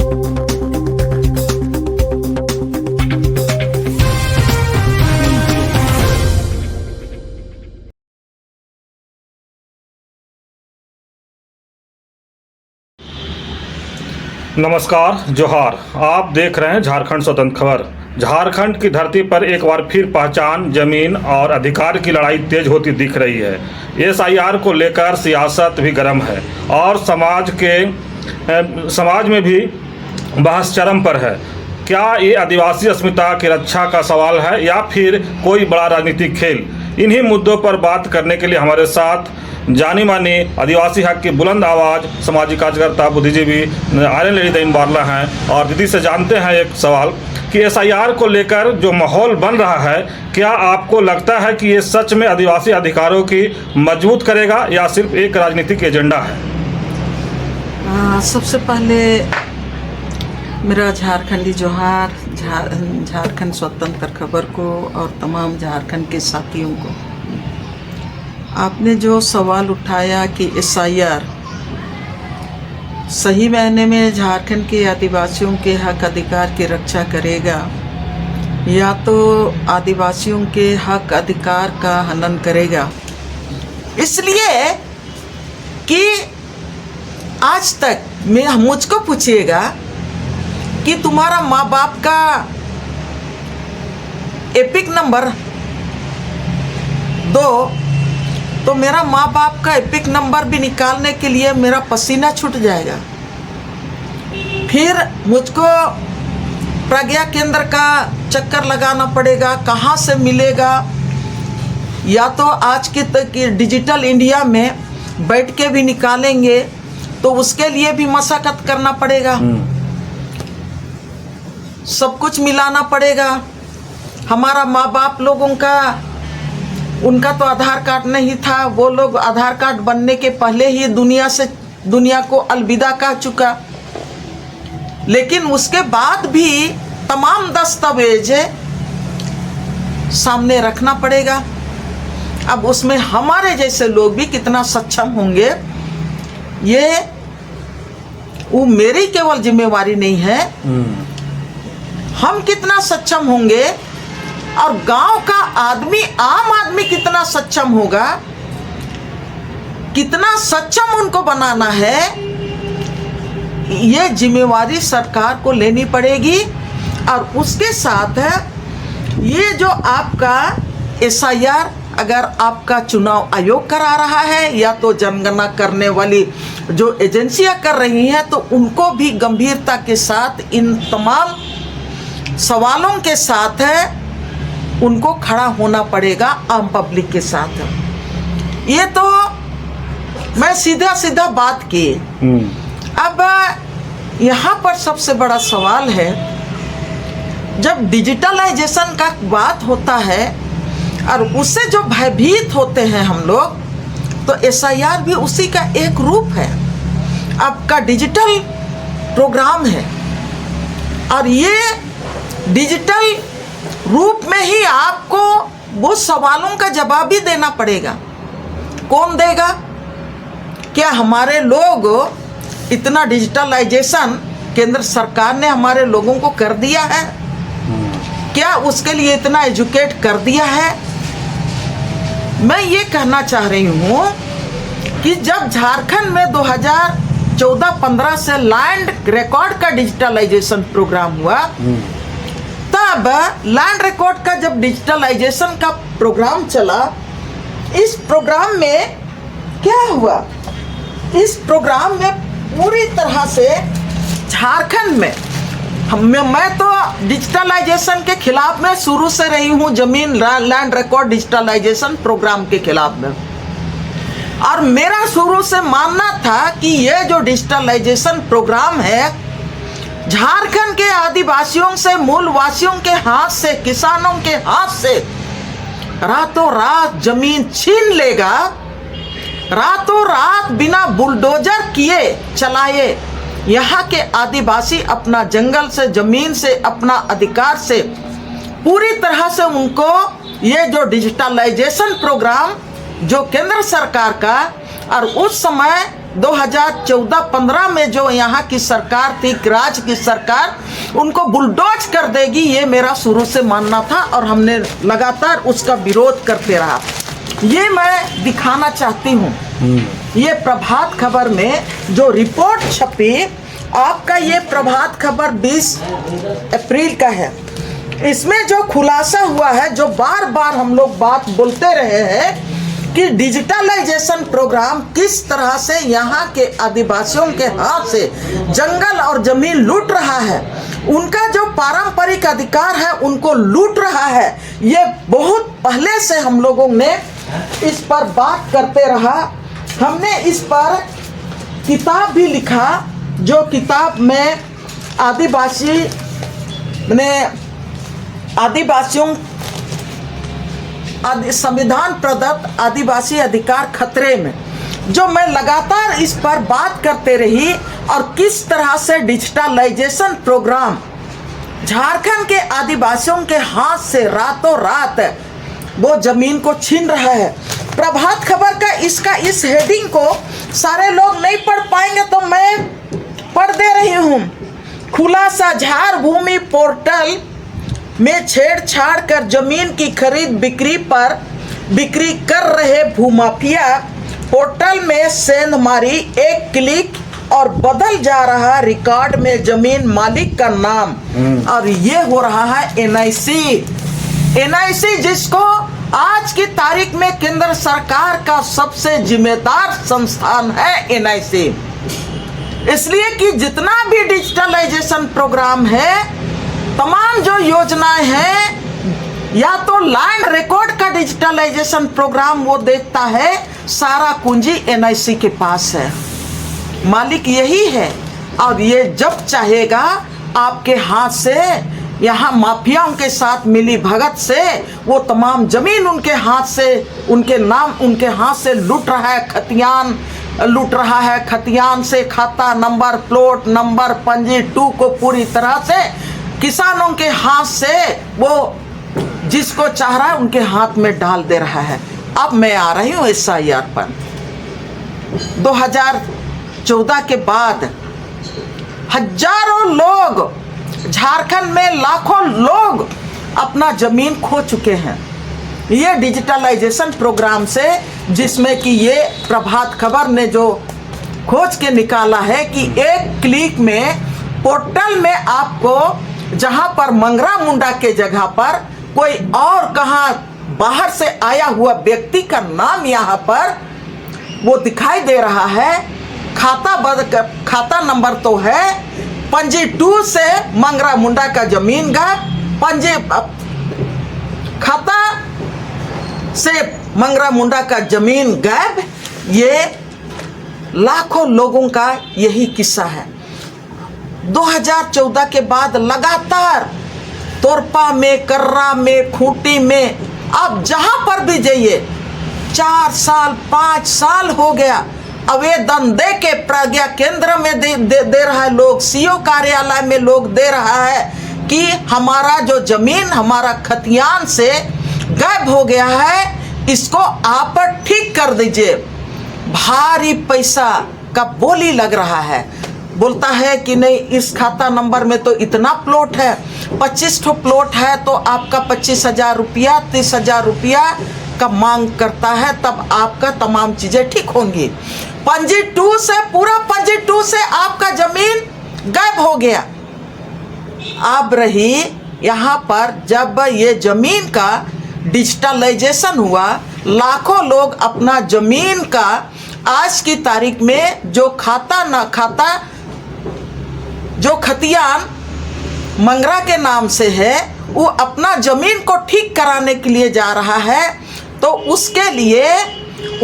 नमस्कार, जोहार। आप देख रहे हैं झारखंड स्वतंत्र खबर। झारखंड की धरती पर एक बार फिर पहचान, जमीन और अधिकार की लड़ाई तेज होती दिख रही है। एसआईआर को लेकर सियासत भी गर्म है और समाज में भी बहस चरम पर है। क्या ये आदिवासी अस्मिता की रक्षा का सवाल है या फिर कोई बड़ा राजनीतिक खेल? इन्हीं मुद्दों पर बात करने के लिए हमारे साथ जानी मानी आदिवासी हक की बुलंद आवाज़ सामाजिक कार्यकर्ता बुद्धिजीवी आर्यन लेडी दीन बारला हैं। और दीदी से जानते हैं एक सवाल कि एसआईआर को लेकर जो माहौल बन रहा है, क्या आपको लगता है कि ये सच में आदिवासी अधिकारों की मजबूत करेगा या सिर्फ एक राजनीतिक एजेंडा है? सबसे पहले मेरा झारखंडी जोहार झारखंड स्वतंत्र खबर को और तमाम झारखंड के साथियों को। आपने जो सवाल उठाया कि एसआईआर सही मायने में झारखंड के आदिवासियों के हक अधिकार की रक्षा करेगा या तो आदिवासियों के हक अधिकार का हनन करेगा, इसलिए कि आज तक मुझको पूछिएगा कि तुम्हारा माँ बाप का एपिक नंबर दो, तो मेरा माँ बाप का एपिक नंबर भी निकालने के लिए मेरा पसीना छूट जाएगा। फिर मुझको प्रज्ञा केंद्र का चक्कर लगाना पड़ेगा, कहाँ से मिलेगा, या तो आज के तक डिजिटल इंडिया में बैठ के भी निकालेंगे तो उसके लिए भी मशक्कत करना पड़ेगा, सब कुछ मिलाना पड़ेगा। हमारा माँ बाप लोगों का उनका तो आधार कार्ड नहीं था, वो लोग आधार कार्ड बनने के पहले ही दुनिया को अलविदा कह चुका, लेकिन उसके बाद भी तमाम दस्तावेज सामने रखना पड़ेगा। अब उसमें हमारे जैसे लोग भी कितना सक्षम होंगे, ये वो मेरी केवल जिम्मेवारी नहीं है, हम कितना सक्षम होंगे और गांव का आदमी, आम आदमी कितना सक्षम होगा, कितना सक्षम उनको बनाना है, ये जिम्मेवारी सरकार को लेनी पड़ेगी। और उसके साथ ये जो आपका एसआईआर अगर आपका चुनाव आयोग करा रहा है या तो जनगणना करने वाली जो एजेंसियां कर रही हैं, तो उनको भी गंभीरता के साथ इन तमाम सवालों के साथ उनको खड़ा होना पड़ेगा आम पब्लिक के साथ। ये तो मैं सीधा बात की। अब यहाँ पर सबसे बड़ा सवाल है, जब डिजिटलाइजेशन का बात होता है और उससे जो भयभीत होते हैं हम लोग, तो एसआईआर भी उसी का एक रूप है, आपका डिजिटल प्रोग्राम है। और ये डिजिटल रूप में ही आपको वो सवालों का जवाब भी देना पड़ेगा। कौन देगा? क्या हमारे लोग इतना डिजिटलाइजेशन केंद्र सरकार ने हमारे लोगों को कर दिया है? क्या उसके लिए इतना एजुकेट कर दिया है? मैं ये कहना चाह रही हूँ कि जब झारखंड में 2014-15 से लैंड रिकॉर्ड का डिजिटलाइजेशन प्रोग्राम हुआ, तब लैंड रिकॉर्ड का जब डिजिटलाइजेशन का प्रोग्राम चला, इस प्रोग्राम में क्या हुआ? इस प्रोग्राम में पूरी तरह से झारखंड में मैं तो डिजिटलाइजेशन के खिलाफ में शुरू से रही हूँ, जमीन लैंड रिकॉर्ड डिजिटलाइजेशन प्रोग्राम के खिलाफ में। और मेरा शुरू से मानना था कि ये जो डिजिटलाइजेशन प्रोग्राम है, झारखंड के आदिवासियों से, मूलवासियों के हाथ से, किसानों के हाथ से रातों रात जमीन छीन लेगा, रातों रात बिना बुलडोजर किए चलाए यहाँ के आदिवासी अपना जंगल से, जमीन से, अपना अधिकार से पूरी तरह से उनको ये जो डिजिटलाइजेशन प्रोग्राम जो केंद्र सरकार का और उस समय 2014-15 में जो यहाँ की सरकार थी, राज्य की सरकार, उनको बुलडोज कर देगी, ये मेरा शुरू से मानना था और हमने लगातार उसका विरोध करते रहा। ये मैं दिखाना चाहती हूँ। ये प्रभात खबर में जो रिपोर्ट छपी, आपका ये प्रभात खबर 20 अप्रैल का है। इसमें जो खुलासा हुआ है, जो बार बार हम लोग बात बोलते रहे हैं कि डिजिटलाइजेशन प्रोग्राम किस तरह से यहाँ के आदिवासियों के हाथ से जंगल और जमीन लूट रहा है, उनका जो पारंपरिक अधिकार है उनको लूट रहा है। ये बहुत पहले से हम लोगों ने इस पर बात करते रहा। हमने इस पर किताब भी लिखा, जो किताब में आदिवासियों संविधान प्रदत्त आदिवासी अधिकार खतरे में, जो मैं लगातार इस पर बात करते रही और किस तरह से डिजिटलाइजेशन प्रोग्राम झारखंड के आदिवासियों के हाथ से रातों रात वो जमीन को छीन रहा है। प्रभात खबर का इस हेडिंग को सारे लोग नहीं पढ़ पाएंगे तो मैं पढ़ दे रही हूँ। खुलासा, झार भूमि पोर्टल में छेड़छाड़ कर जमीन की खरीद बिक्री कर रहे भूमाफिया, पोर्टल में सेंधमारी, एक क्लिक और बदल जा रहा रिकॉर्ड में जमीन मालिक का नाम। और ये हो रहा है एनआईसी, जिसको आज की तारीख में केंद्र सरकार का सबसे जिम्मेदार संस्थान है एनआईसी। इसलिए कि जितना भी डिजिटलाइजेशन प्रोग्राम है, तमाम जो योजनाएं हैं, या तो लैंड रिकॉर्ड का डिजिटलाइजेशन प्रोग्राम वो देखता है, सारा कुंजी एनआईसी के पास है, मालिक यही है। और ये जब चाहेगा आपके हाथ से, यहाँ माफियाओं के साथ मिली भगत से वो तमाम जमीन उनके हाथ से, उनके हाथ से लूट रहा है, खतियान से खाता नंबर, प्लॉट नंबर, पंजी 2 को पूरी तरह से किसानों के हाथ से वो जिसको चाह रहा है उनके हाथ में डाल दे रहा है। अब मैं आ रही हूँ SIR पर। 2014 के बाद हजारों लोग, झारखंड में लाखों लोग अपना जमीन खो चुके हैं, ये डिजिटलाइजेशन प्रोग्राम से, जिसमें कि ये प्रभात खबर ने जो खोज के निकाला है कि एक क्लिक में पोर्टल में आपको, जहां पर मंगरा मुंडा के जगह पर कोई और कहां बाहर से आया हुआ व्यक्ति का नाम यहां पर वो दिखाई दे रहा है। खाता नंबर तो है, पंजी 2 से मंगरा मुंडा का जमीन गायब, खाता से मंगरा मुंडा का जमीन गायब। ये लाखों लोगों का यही किस्सा है। 2014 के बाद लगातार तोरपा में, कर्रा में, खूंटी में, आप जहां पर भी जाइए, 4 साल 5 साल हो गया, आवेदन दे के प्रज्ञा केंद्र में दे रहा है लोग, सीओ कार्यालय में लोग दे रहा है कि हमारा जो जमीन, हमारा खतियान से गायब हो गया है, इसको आप ठीक कर दीजिए। भारी पैसा का बोली लग रहा है। बोलता है कि नहीं, इस खाता नंबर में तो इतना प्लॉट है, 25 ठो प्लॉट है, तो आपका 25,000 रुपया, 30,000 रुपया का मांग करता है, तब आपका तमाम चीजें ठीक होंगी। पंजी 2 से, पूरा पंजी 2 से आपका जमीन गायब हो गया। अब रही यहाँ पर, जब ये जमीन का डिजिटलाइजेशन हुआ, लाखों लोग अपना जमीन का आज की तारीख में जो जो खतियान मंगरा के नाम से है, वो अपना जमीन को ठीक कराने के लिए जा रहा है, तो उसके लिए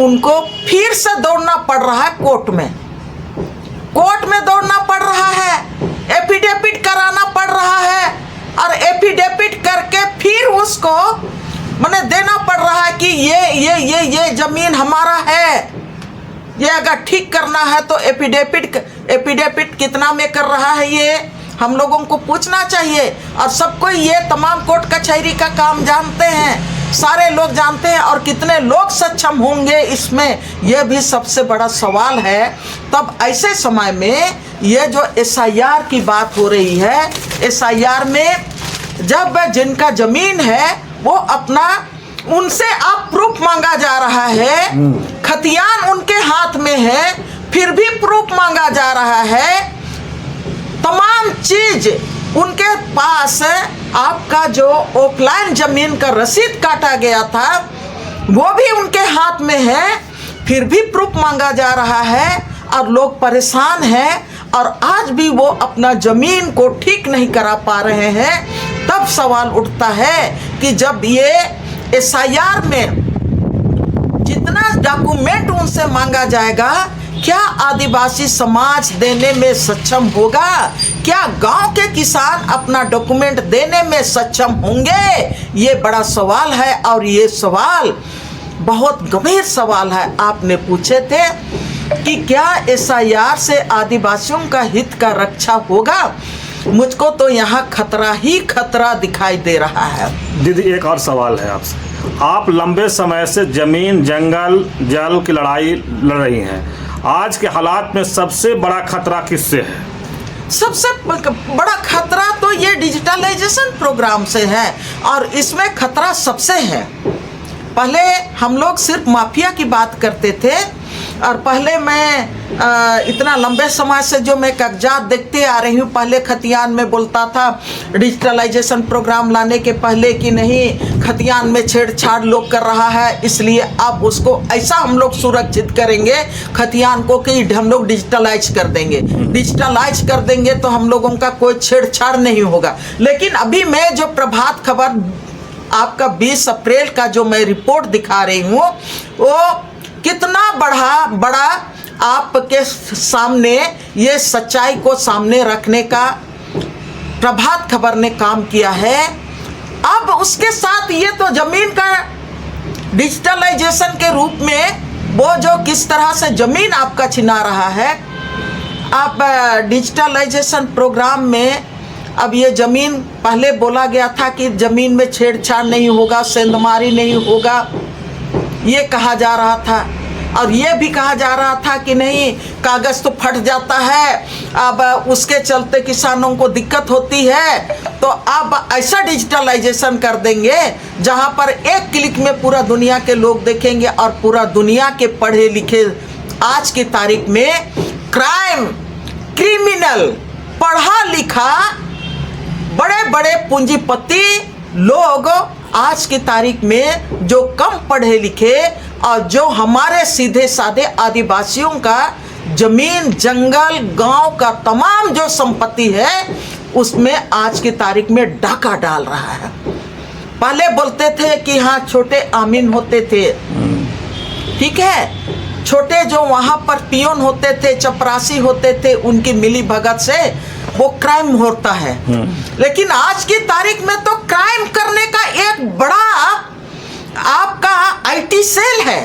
उनको फिर से दौड़ना पड़ रहा है कोर्ट में दौड़ना पड़ रहा है, एफिडेविट कराना पड़ रहा है, और एफिडेविट करके फिर उसको मैंने देना पड़ रहा है कि ये जमीन हमारा है, ये अगर ठीक करना है तो एफिडेविट कितना में कर रहा है, ये हम लोगों को पूछना चाहिए। और सबको ये तमाम कोर्ट कचहरी का काम जानते हैं सारे लोग जानते हैं, और कितने लोग सक्षम होंगे इसमें, यह भी सबसे बड़ा सवाल है। तब ऐसे समय में ये जो SIR की बात हो रही है, SIR में जब जिनका जमीन है वो अपना, उनसे आप प्रूफ मांगा जा रहा है, खतियान उनके हाथ में है, फिर भी प्रूफ मांगा जा रहा है, तमाम चीज उनके पास है। आपका जो ऑफलाइन जमीन का रसीद काटा गया था वो भी उनके हाथ में है, फिर भी प्रूफ मांगा जा रहा है, और लोग परेशान हैं, और आज भी वो अपना जमीन को ठीक नहीं करा पा रहे हैं। तब सवाल उठता है कि जब ये SIR में जितना डॉक्यूमेंट उनसे मांगा जाएगा, क्या आदिवासी समाज देने में सक्षम होगा? क्या गांव के किसान अपना डॉक्यूमेंट देने में सक्षम होंगे? ये बड़ा सवाल है, और ये सवाल बहुत गंभीर सवाल है। आपने पूछे थे कि क्या SIR से आदिवासियों का हित का रक्षा होगा? मुझको तो यहाँ खतरा ही खतरा दिखाई दे रहा है। दीदी, एक और सवाल है आपसे। आप लंबे समय से जमीन, जंगल, जल की लड़ाई लड़ रही हैं। आज के हालात में सबसे बड़ा खतरा किससे है? सबसे बड़ा खतरा तो ये डिजिटलाइजेशन प्रोग्राम से है, और इसमें खतरा सबसे है। पहले हम लोग सिर्फ माफिया की बात करते थे, और पहले मैं इतना लंबे समय से जो मैं कागजात देखते आ रही हूँ, पहले खतियान में बोलता था डिजिटलाइजेशन प्रोग्राम लाने के पहले कि नहीं, खतियान में छेड़छाड़ लोग कर रहा है, इसलिए अब उसको ऐसा हम लोग सुरक्षित करेंगे खतियान को कि हम लोग डिजिटलाइज कर देंगे। डिजिटलाइज कर देंगे तो हम लोगों का कोई छेड़छाड़ नहीं होगा। लेकिन अभी मैं जो प्रभात खबर आपका 20 अप्रैल का जो मैं रिपोर्ट दिखा रही हूँ, वो कितना बड़ा आपके सामने ये सच्चाई को सामने रखने का प्रभात खबर ने काम किया है। अब उसके साथ ये तो जमीन का डिजिटलाइजेशन के रूप में वो जो किस तरह से जमीन आपका छिना रहा है, आप डिजिटलाइजेशन प्रोग्राम में अब ये ज़मीन, पहले बोला गया था कि ज़मीन में छेड़छाड़ नहीं होगा, सेंधमारी नहीं होगा, ये कहा जा रहा था। और ये भी कहा जा रहा था कि नहीं, कागज़ तो फट जाता है, अब उसके चलते किसानों को दिक्कत होती है, तो अब ऐसा डिजिटलाइजेशन कर देंगे जहां पर एक क्लिक में पूरा दुनिया के लोग देखेंगे, और पूरा दुनिया के पढ़े लिखे आज की तारीख में क्राइम, क्रिमिनल, पढ़ा लिखा, बड़े बड़े पूंजीपति लोग आज की तारीख में जो कम पढ़े लिखे और जो हमारे सीधे साधे आदिवासियों का जमीन, जंगल, गांव का तमाम जो संपत्ति है, उसमें आज की तारीख में डाका डाल रहा है। पहले बोलते थे कि हाँ छोटे आमीन होते थे, ठीक है, छोटे जो वहाँ पर पियोन होते थे, चपरासी होते थे, उनकी मिली भगत से वो क्राइम होता है। लेकिन आज की तारीख में तो क्राइम करने का एक बड़ा आपका आईटी सेल है।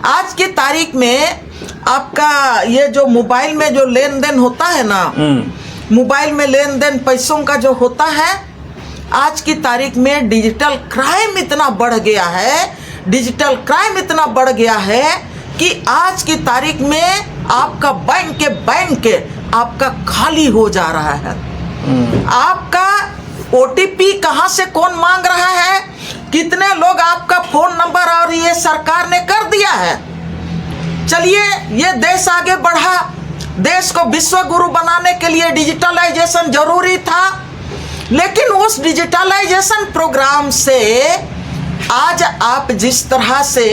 आज की तारीख में आपका ये जो मोबाइल में जो लेन देन होता है ना, मोबाइल में लेन देन पैसों का जो होता है, आज की तारीख में डिजिटल क्राइम इतना बढ़ गया है, डिजिटल क्राइम इतना बढ़ गया है कि आज की तारीख में आपका बैंक आपका खाली हो जा रहा है। आपका OTP कहाँ से कौन मांग रहा है, कितने लोग आपका फोन नंबर, और ये सरकार ने कर दिया है। चलिए, ये देश आगे बढ़ा, देश को विश्व गुरु बनाने के लिए डिजिटलाइजेशन जरूरी था, लेकिन उस डिजिटलाइजेशन प्रोग्राम से आज आप जिस तरह से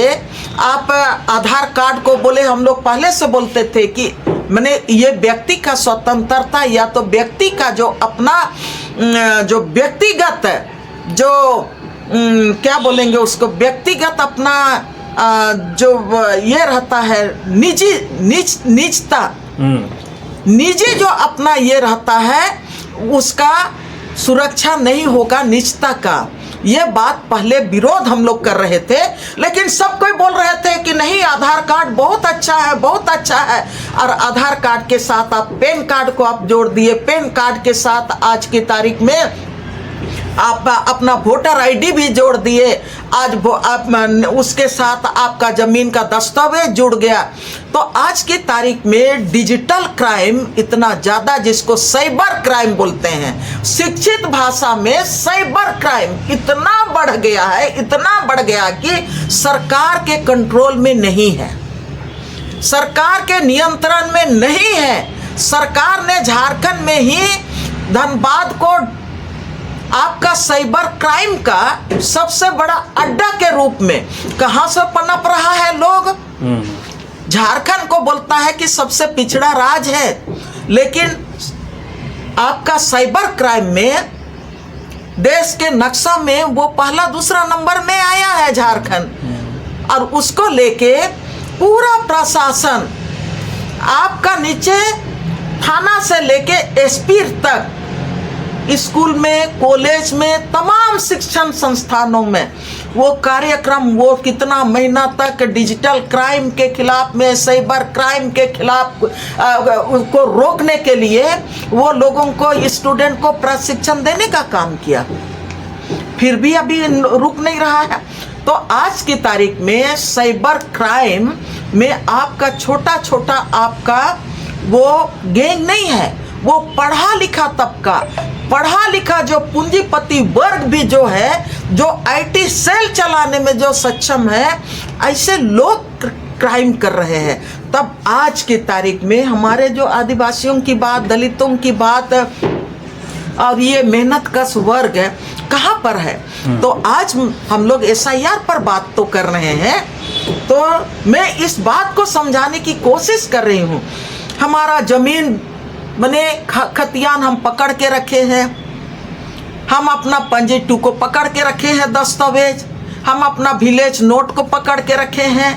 आप आधार कार्ड को बोले, हम लोग पहले से बोलते थे कि मैंने ये व्यक्ति का स्वतंत्रता, या तो व्यक्ति का जो अपना जो व्यक्तिगत जो क्या बोलेंगे उसको, व्यक्तिगत अपना जो ये रहता है निजता, निजी जो अपना ये रहता है, उसका सुरक्षा नहीं होगा निजता का। ये बात पहले विरोध हम लोग कर रहे थे, लेकिन सब कोई बोल रहे थे कि नहीं आधार कार्ड बहुत अच्छा है, बहुत अच्छा है। और आधार कार्ड के साथ आप पैन कार्ड को आप जोड़ दिए, पैन कार्ड के साथ आज की तारीख में आप अपना वोटर आईडी भी जोड़ दिए, आज उसके साथ आपका ज़मीन का दस्तावेज जुड़ गया। तो आज की तारीख में डिजिटल क्राइम इतना ज़्यादा, जिसको साइबर क्राइम बोलते हैं, शिक्षित भाषा में साइबर क्राइम इतना बढ़ गया है, इतना बढ़ गया कि सरकार के कंट्रोल में नहीं है, सरकार के नियंत्रण में नहीं है। सरकार ने झारखंड में ही धनबाद को आपका साइबर क्राइम का सबसे बड़ा अड्डा के रूप में कहां से पनप रहा है। लोग झारखंड को बोलता है कि सबसे पिछड़ा राज्य है, लेकिन आपका साइबर क्राइम में देश के नक्शा में वो पहला दूसरा नंबर में आया है झारखंड। और उसको लेके पूरा प्रशासन आपका नीचे थाना से लेके एसपी तक, स्कूल में, कॉलेज में, तमाम शिक्षण संस्थानों में वो कार्यक्रम, वो कितना महीना तक डिजिटल क्राइम के खिलाफ में, साइबर क्राइम के खिलाफ उसको रोकने के लिए वो लोगों को, स्टूडेंट को प्रशिक्षण देने का काम किया, फिर भी अभी रुक नहीं रहा है। तो आज की तारीख में साइबर क्राइम में आपका छोटा छोटा आपका वो गैंग नहीं है, वो पढ़ा लिखा तबका, पढ़ा लिखा जो पूंजीपति वर्ग भी जो है, जो आईटी सेल चलाने में जो सक्षम है, ऐसे लोग क्राइम कर रहे हैं। तब आज की तारीख में हमारे जो आदिवासियों की बात, दलितों की बात और ये मेहनत कश वर्ग है कहाँ पर है। तो आज हम लोग एसआईआर पर बात तो कर रहे हैं, तो मैं इस बात को समझाने की कोशिश कर रही हूँ। हमारा जमीन मने खतियान हम पकड़ के रखे हैं, हम अपना पंजी 2 को पकड़ के रखे हैं, दस्तावेज, हम अपना विलेज नोट को पकड़ के रखे हैं,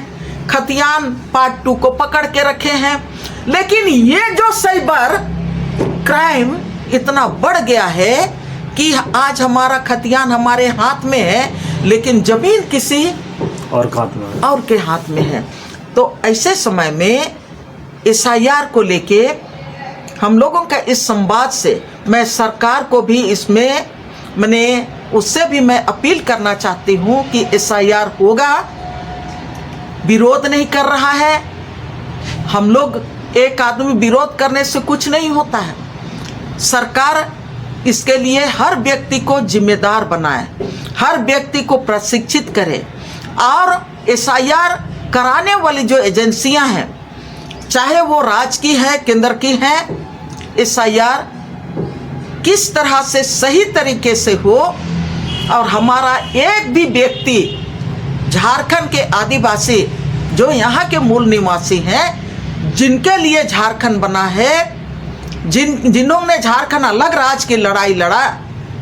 खतियान पार्ट 2 को पकड़ के रखे हैं। लेकिन ये जो साइबर क्राइम इतना बढ़ गया है कि आज हमारा खतियान हमारे हाथ में है, लेकिन जमीन किसी और के हाथ में है। तो ऐसे समय में एसआईआर को लेके हम लोगों का इस संवाद से मैं सरकार को भी इसमें उससे भी मैं अपील करना चाहती हूँ कि एसआईआर होगा, विरोध नहीं कर रहा है। हम लोग, एक आदमी विरोध करने से कुछ नहीं होता है। सरकार इसके लिए हर व्यक्ति को जिम्मेदार बनाए, हर व्यक्ति को प्रशिक्षित करे, और एसआईआर कराने वाली जो एजेंसियां हैं, चाहे वो राज्य की है, केंद्र की है, एसआईआर किस तरह से सही तरीके से हो, और हमारा एक भी व्यक्ति, झारखंड के आदिवासी जो यहाँ के मूल निवासी हैं, जिनके लिए झारखंड बना है, जिन्होंने झारखंड अलग राज्य की लड़ाई लड़ा,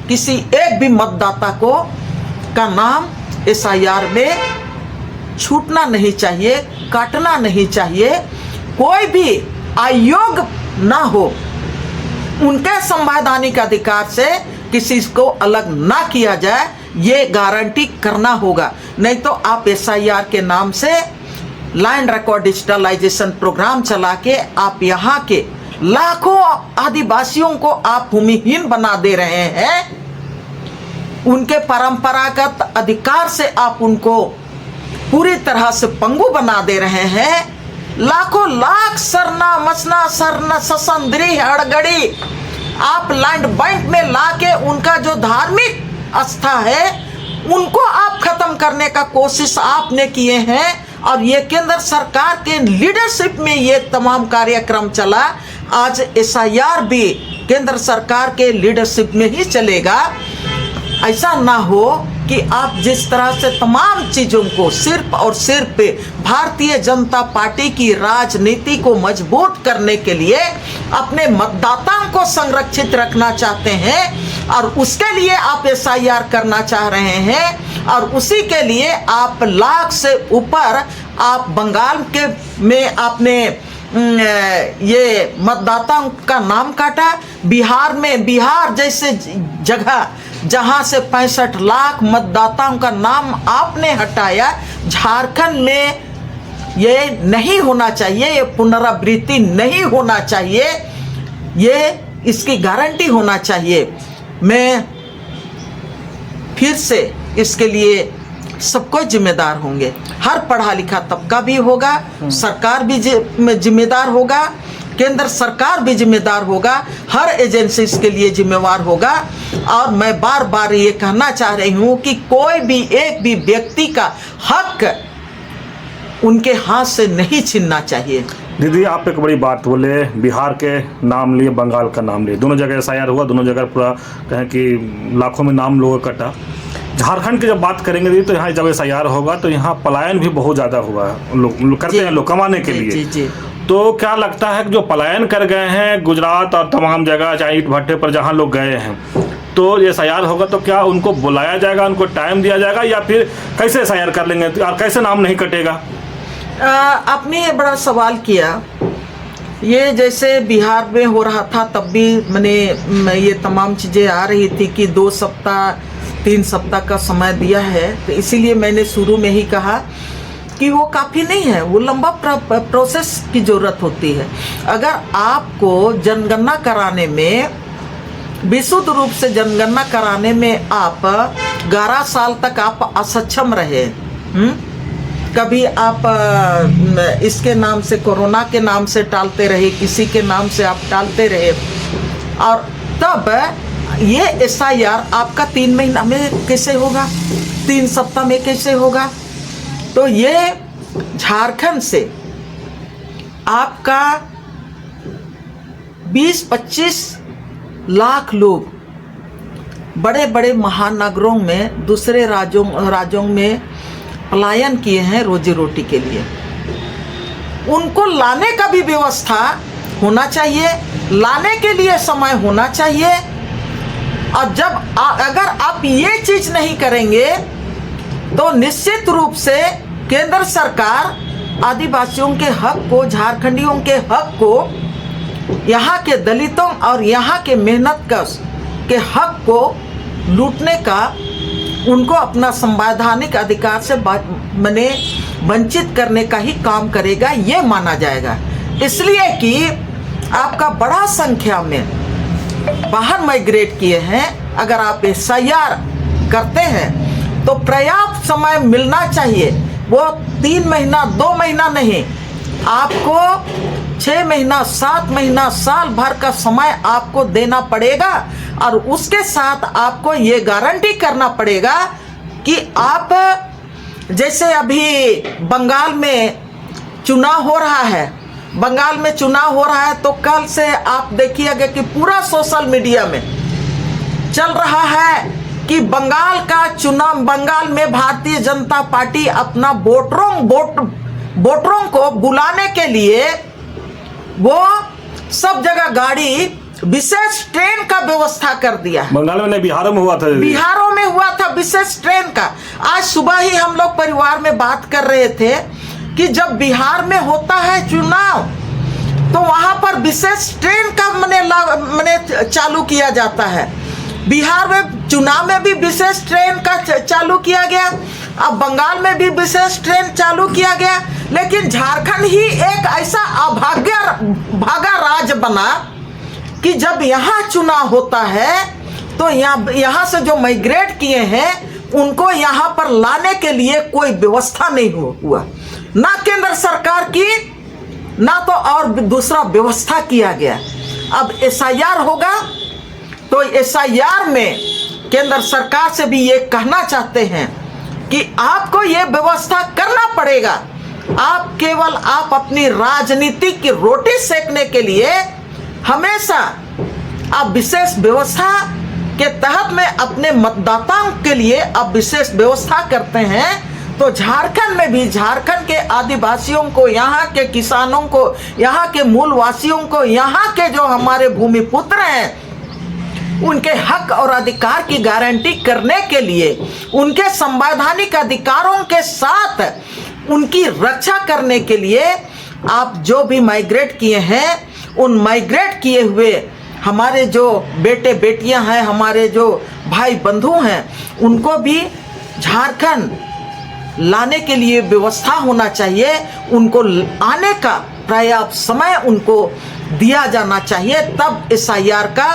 किसी एक भी मतदाता को का नाम एसआईआर में छूटना नहीं चाहिए, काटना नहीं चाहिए। कोई भी अयोग्य ना हो, उनके संवैधानिक अधिकार से किसी को अलग ना किया जाए, ये गारंटी करना होगा। नहीं तो आप एसआईआर के नाम से लैंड रिकॉर्ड डिजिटलाइजेशन प्रोग्राम चला के आप यहाँ के लाखों आदिवासियों को आप भूमिहीन बना दे रहे हैं। उनके परंपरागत अधिकार से आप उनको पूरी तरह से पंगु बना दे रहे हैं। लाखों लाख सरना मसना सरना ससंद्री हड़गड़ी आप लैंड बैंक में लाके उनका जो धार्मिक आस्था है उनको आप खत्म करने का कोशिश आपने किए हैं। और ये केंद्र सरकार के लीडरशिप में ये तमाम कार्यक्रम चला। आज एसआईआर भी केंद्र सरकार के लीडरशिप में ही चलेगा। ऐसा ना हो कि आप जिस तरह से तमाम चीज़ों को सिर्फ और सिर्फ भारतीय जनता पार्टी की राजनीति को मजबूत करने के लिए अपने मतदाताओं को संरक्षित रखना चाहते हैं और उसके लिए आप एसआईआर करना चाह रहे हैं और उसी के लिए आप लाख से ऊपर आप बंगाल के में आपने ये मतदाताओं का नाम काटा। बिहार जैसे जगह जहां से 65 लाख मतदाताओं का नाम आपने हटाया। झारखंड में ये नहीं होना चाहिए, ये पुनरावृत्ति नहीं होना चाहिए, ये इसकी गारंटी होना चाहिए। मैं फिर से इसके लिए सबको जिम्मेदार होंगे। हर पढ़ा लिखा तबका भी होगा, सरकार भी जिम्मेदार होगा, केंद्र सरकार भी जिम्मेदार होगा, हर एजेंसी इसके लिए जिम्मेवार होगा। और मैं बार बार ये कहना चाह रही हूँ कि कोई भी एक भी व्यक्ति का हक उनके हाथ से नहीं छीनना चाहिए। दीदी, आप एक बड़ी बात बोले, बिहार के नाम लिए, बंगाल का नाम लिए, दोनों जगह एसआईआर हुआ, दोनों जगह पूरा कहें कि लाखों में नाम लोगों का कटा। झारखंड की जब बात करेंगे दीदी, तो यहाँ जब एसआईआर होगा तो यहाँ पलायन भी बहुत ज़्यादा हुआ है, लोग करते हैं लोग कमाने के लिए। जी। तो क्या लगता है कि जो पलायन कर गए हैं गुजरात और तमाम जगह, चाहे ईंट भट्टे पर जहाँ लोग गए हैं, तो एसआईआर होगा तो क्या उनको बुलाया जाएगा, उनको टाइम दिया जाएगा, या फिर कैसे एसआईआर कर लेंगे और कैसे नाम नहीं कटेगा? आपने ये बड़ा सवाल किया। ये जैसे बिहार में हो रहा था तब भी मैंने ये तमाम चीज़ें आ रही थी कि 2 सप्ताह 3 सप्ताह का समय दिया है, तो इसीलिए मैंने शुरू में ही कहा कि वो काफ़ी नहीं है, वो लंबा प्रोसेस की ज़रूरत होती है। अगर आपको जनगणना कराने में, विशुद्ध रूप से जनगणना कराने में आप 11 साल तक आप असक्षम रहे, कभी आप इसके नाम से, कोरोना के नाम से टालते रहे, किसी के नाम से आप टालते रहे, और तब ये एसआईआर आपका 3 महीना में कैसे होगा, 3 सप्ताह में कैसे होगा? तो ये झारखंड से आपका 20-25 लाख लोग बड़े बड़े महानगरों में, दूसरे राज्यों में पलायन किए हैं रोजी रोटी के लिए। उनको लाने का भी व्यवस्था होना चाहिए, लाने के लिए समय होना चाहिए। और जब अगर आप ये चीज नहीं करेंगे तो निश्चित रूप से केंद्र सरकार आदिवासियों के हक को, झारखंडियों के हक को, यहाँ के दलितों और यहाँ के मेहनतकश के हक को लूटने का, उनको अपना संवैधानिक अधिकार से मने वंचित करने का ही काम करेगा, ये माना जाएगा। इसलिए कि आपका बड़ा संख्या में बाहर माइग्रेट किए हैं। अगर आप एसआईआर करते हैं तो पर्याप्त समय मिलना चाहिए। वो 3 महीना 2 महीना नहीं, आपको 6 महीना 7 महीना साल भर का समय आपको देना पड़ेगा। और उसके साथ आपको ये गारंटी करना पड़ेगा कि आप, जैसे अभी बंगाल में चुनाव हो रहा है, बंगाल में चुनाव हो रहा है, तो कल से आप देखिएगा कि पूरा सोशल मीडिया में चल रहा है कि बंगाल का चुनाव, बंगाल में भारतीय जनता पार्टी अपना वोटरों को बुलाने के लिए वो सब जगह गाड़ी, विशेष ट्रेन का व्यवस्था कर दिया। बंगाल में नहीं, बिहारों में हुआ था। बिहारों में हुआ था विशेष ट्रेन का। आज सुबह ही हम लोग परिवार में बात कर रहे थे कि जब बिहार में होता है चुनाव तो वहां पर विशेष ट्रेन का मने चालू किया जाता है। बिहार में चुनाव में भी विशेष ट्रेन का चालू किया गया, अब बंगाल में भी विशेष ट्रेन चालू किया गया। लेकिन झारखंड ही एक ऐसा भागा राज्य बना कि जब यहाँ चुनाव होता है तो यहाँ से जो माइग्रेट किए हैं उनको यहाँ पर लाने के लिए कोई व्यवस्था नहीं हुआ, ना केंद्र सरकार की, ना तो और दूसरा व्यवस्था किया गया। अब एसआईआर होगा तो एसआईआर में केंद्र सरकार से भी ये कहना चाहते हैं कि आपको ये व्यवस्था करना पड़ेगा। आप अपनी राजनीति की रोटी सेकने के लिए हमेशा आप विशेष व्यवस्था के तहत में अपने मतदाताओं के लिए आप विशेष व्यवस्था करते हैं। तो झारखंड में भी, झारखंड के आदिवासियों को, यहाँ के किसानों को, यहाँ के मूलवासियों को, यहाँ के जो हमारे भूमिपुत्र हैं, उनके हक और अधिकार की गारंटी करने के लिए, उनके संवैधानिक अधिकारों के साथ उनकी रक्षा करने के लिए आप जो भी माइग्रेट किए हैं, उन माइग्रेट किए हुए हमारे जो बेटे बेटियां हैं, हमारे जो भाई बंधु हैं, उनको भी झारखंड लाने के लिए व्यवस्था होना चाहिए। उनको आने का पर्याप्त समय उनको दिया जाना चाहिए, तब एसआईआर का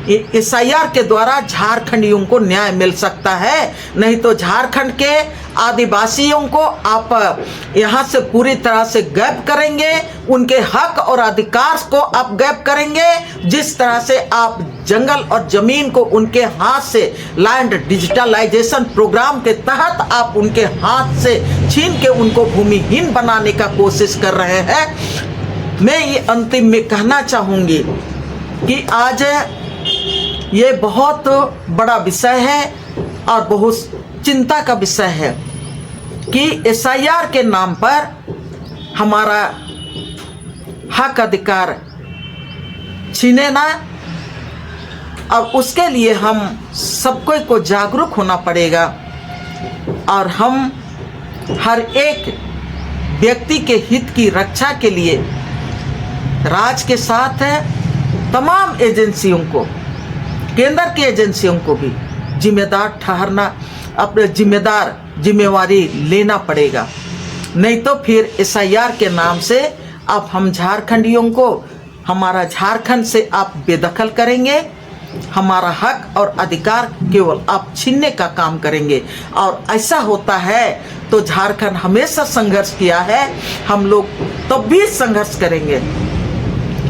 SIR के द्वारा झारखंडियों को न्याय मिल सकता है। नहीं तो झारखंड के आदिवासियों को आप यहाँ से पूरी तरह से गायब करेंगे, उनके हक और अधिकार को आप गायब करेंगे। जिस तरह से आप जंगल और जमीन को उनके हाथ से लैंड डिजिटलाइजेशन प्रोग्राम के तहत आप उनके हाथ से छीन के उनको भूमिहीन बनाने का कोशिश कर रहे हैं। मैं ये अंतिम में कहना चाहूँगी कि आज ये बहुत बड़ा विषय है और बहुत चिंता का विषय है कि SIR के नाम पर हमारा हक अधिकार छीने ना, और उसके लिए हम सबको को जागरूक होना पड़ेगा और हम हर एक व्यक्ति के हित की रक्षा के लिए राज्य के साथ तमाम एजेंसियों को, केंद्र की एजेंसियों को भी जिम्मेदार ठहरना, अपने जिम्मेवारी लेना पड़ेगा। नहीं तो फिर SIR के नाम से आप हम झारखंडियों को, हमारा झारखंड से आप बेदखल करेंगे, हमारा हक और अधिकार केवल आप छीनने का काम करेंगे। और ऐसा होता है तो झारखंड हमेशा संघर्ष किया है, हम लोग तब भी संघर्ष करेंगे,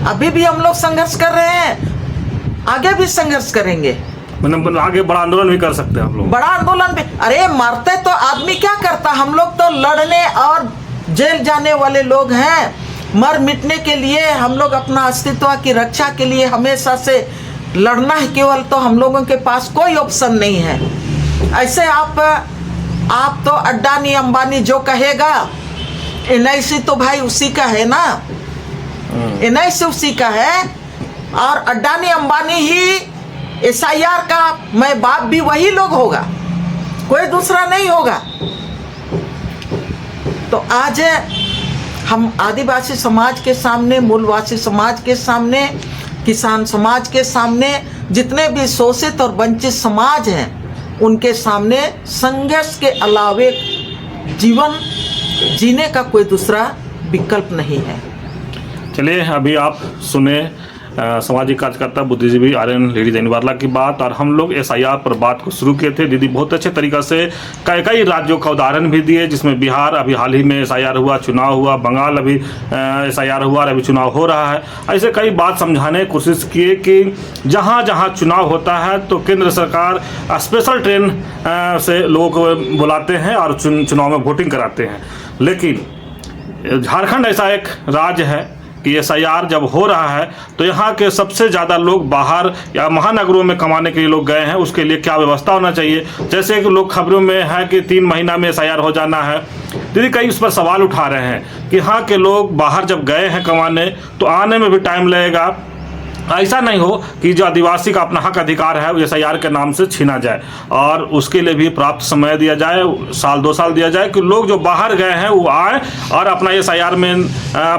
अभी भी हम लोग संघर्ष कर रहे हैं, आगे भी संघर्ष करेंगे। मतलब आगे बड़ा आंदोलन भी कर सकते हैं हम लोग। बड़ा आंदोलन भी, अरे मरते तो आदमी क्या करता, हम लोग तो लड़ने और जेल जाने वाले लोग हैं। मर मिटने के लिए हम लोग अपना अस्तित्व की रक्षा के लिए हमेशा से लड़ना है केवल, तो हम लोगों के पास कोई ऑप्शन नहीं है। ऐसे आप तो अड्डानी अंबानी जो कहेगा NIC तो भाई उसी का है ना, NIC उसी का है, और अड्डानी अंबानी ही SIR का मैं बाप भी वही लोग होगा, कोई दूसरा नहीं होगा। तो आज हम आदिवासी समाज के सामने, मूलवासी समाज के सामने, किसान समाज के सामने, जितने भी शोषित और वंचित समाज हैं उनके सामने संघर्ष के अलावे जीवन जीने का कोई दूसरा विकल्प नहीं है। चलिए अभी आप सुने सामाजिक कार्यकर्ता बुद्धिजीवी आर्यन लेडी जैनवाला की बात, और हम लोग SIR पर बात को शुरू किए थे। दीदी बहुत अच्छे तरीक़ा से कई राज्यों का उदाहरण भी दिए, जिसमें बिहार अभी हाल ही में SIR हुआ, चुनाव हुआ, बंगाल अभी SIR हुआ और अभी चुनाव हो रहा है। ऐसे कई बात समझाने की कोशिश किए कि जहाँ जहाँ चुनाव होता है तो केंद्र सरकार स्पेशल ट्रेन से लोगों को बुलाते हैं और चुनाव में वोटिंग कराते हैं। लेकिन झारखंड ऐसा एक राज्य है कि SIR जब हो रहा है तो यहाँ के सबसे ज़्यादा लोग बाहर या महानगरों में कमाने के लिए लोग गए हैं। उसके लिए क्या व्यवस्था होना चाहिए, जैसे कि लोग खबरों में है कि 3 महीना में SIR हो जाना है। दीदी कई उस पर सवाल उठा रहे हैं कि यहाँ के लोग बाहर जब गए हैं कमाने तो आने में भी टाइम लगेगा। ऐसा नहीं हो कि जो आदिवासी का अपना हक अधिकार है वो SIR के नाम से छीना जाए, और उसके लिए भी प्राप्त समय दिया जाए, 1-2 साल दिया जाए कि लोग जो बाहर गए हैं वो आए और अपना SIR में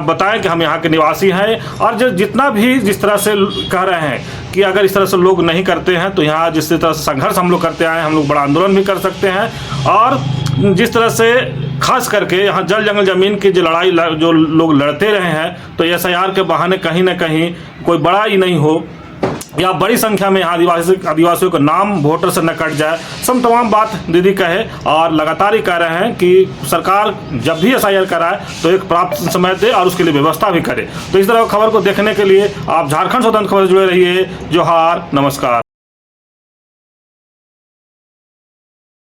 बताएं कि हम यहाँ के निवासी हैं। और जो जितना भी जिस तरह से कह रहे हैं कि अगर इस तरह से लोग नहीं करते हैं तो यहाँ जिस तरह से संघर्ष हम लोग करते आए हैं, हम लोग बड़ा आंदोलन भी कर सकते हैं। और जिस तरह से खास करके यहाँ जल जंगल जमीन की जो लड़ाई जो लोग लड़ते रहे हैं, तो SIR के बहाने कहीं ना कहीं कोई बड़ा ही नहीं हो या बड़ी संख्या में यहाँ आदिवासियों का नाम वोटर से न कट जाए। सब तमाम बात दीदी कहे और लगातार ही कह रहे हैं कि सरकार जब भी SIR कराए तो एक प्राप्त समय दे और उसके लिए व्यवस्था भी करे। तो इस तरह खबर को देखने के लिए आप झारखंड स्वतंत्र खबर से जुड़े रहिए। जोहार, नमस्कार।